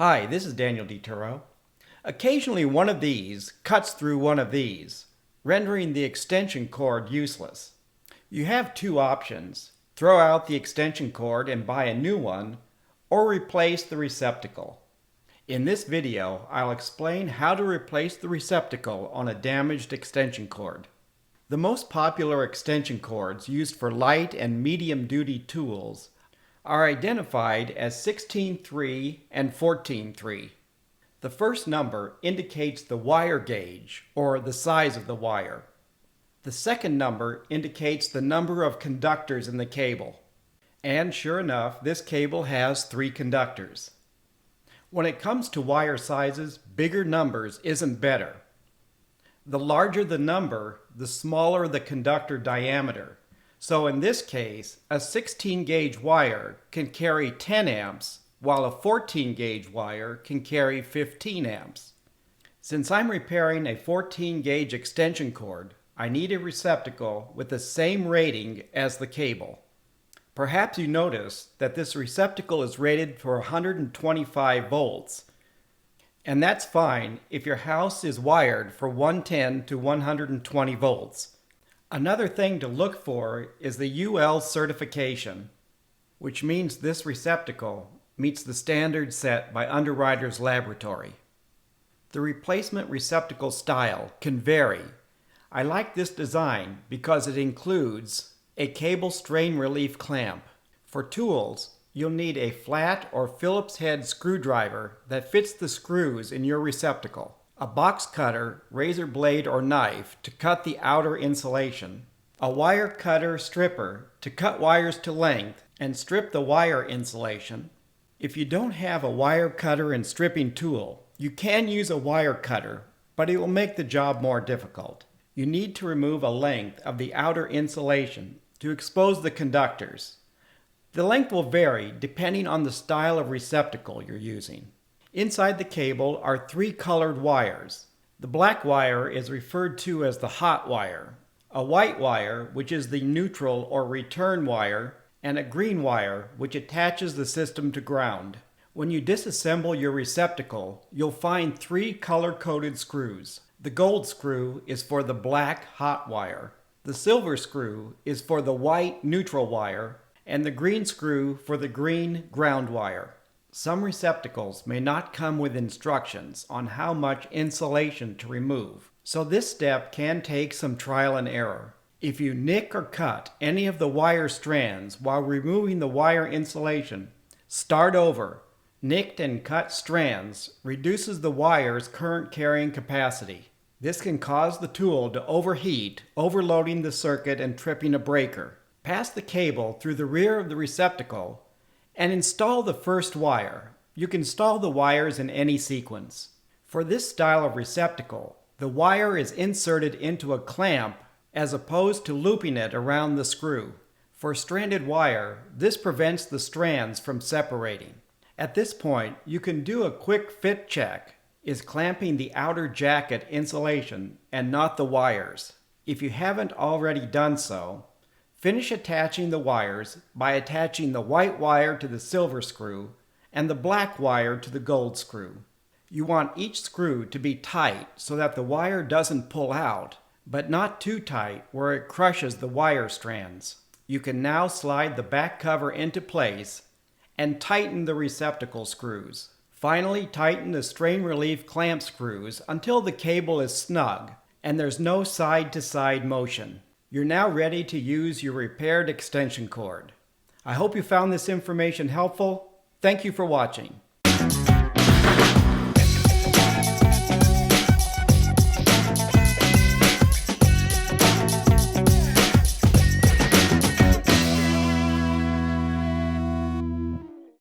Hi, this is Daniel DiTuro. Occasionally one of these cuts through one of these, rendering the extension cord useless. You have two options: throw out the extension cord and buy a new one, or replace the receptacle. In this video, I'll explain how to replace the receptacle on a damaged extension cord. The most popular extension cords used for light and medium-duty tools are identified as 16-3 and 14-3. The first number indicates the wire gauge, or the size of the wire. The second number indicates the number of conductors in the cable. And sure enough, this cable has 3 conductors. When it comes to wire sizes, bigger numbers isn't better. The larger the number, the smaller the conductor diameter. So in this case, a 16 gauge wire can carry 10 amps, while a 14 gauge wire can carry 15 amps. Since I'm repairing a 14 gauge extension cord, I need a receptacle with the same rating as the cable. Perhaps you noticed that this receptacle is rated for 125 volts. And that's fine if your house is wired for 110 to 120 volts. Another thing to look for is the UL certification, which means this receptacle meets the standards set by Underwriters Laboratory. The replacement receptacle style can vary. I like this design because it includes a cable strain relief clamp. For tools, you'll need a flat or Phillips head screwdriver that fits the screws in your receptacle, a box cutter, razor blade, or knife to cut the outer insulation, a wire cutter stripper to cut wires to length and strip the wire insulation. If you don't have a wire cutter and stripping tool, you can use a wire cutter, but it will make the job more difficult. You need to remove a length of the outer insulation to expose the conductors. The length will vary depending on the style of receptacle you're using. Inside the cable are 3 colored wires. The black wire is referred to as the hot wire, a white wire, which is the neutral or return wire, and a green wire, which attaches the system to ground. When you disassemble your receptacle, you'll find 3 color-coded screws. The gold screw is for the black hot wire, the silver screw is for the white neutral wire, and the green screw for the green ground wire. Some receptacles may not come with instructions on how much insulation to remove, so this step can take some trial and error. If you nick or cut any of the wire strands while removing the wire insulation, start over. Nicked and cut strands reduces the wire's current carrying capacity. This can cause the tool to overheat, overloading the circuit and tripping a breaker. Pass the cable through the rear of the receptacle and install the first wire. You can install the wires in any sequence. For this style of receptacle, the wire is inserted into a clamp as opposed to looping it around the screw. For stranded wire, this prevents the strands from separating. At this point, you can do a quick fit check. Is clamping the outer jacket insulation and not the wires? If you haven't already done so, finish attaching the wires by attaching the white wire to the silver screw and the black wire to the gold screw. You want each screw to be tight so that the wire doesn't pull out, but not too tight where it crushes the wire strands. You can now slide the back cover into place and tighten the receptacle screws. Finally, tighten the strain relief clamp screws until the cable is snug and there's no side-to-side motion. You're now ready to use your repaired extension cord. I hope you found this information helpful. Thank you for watching.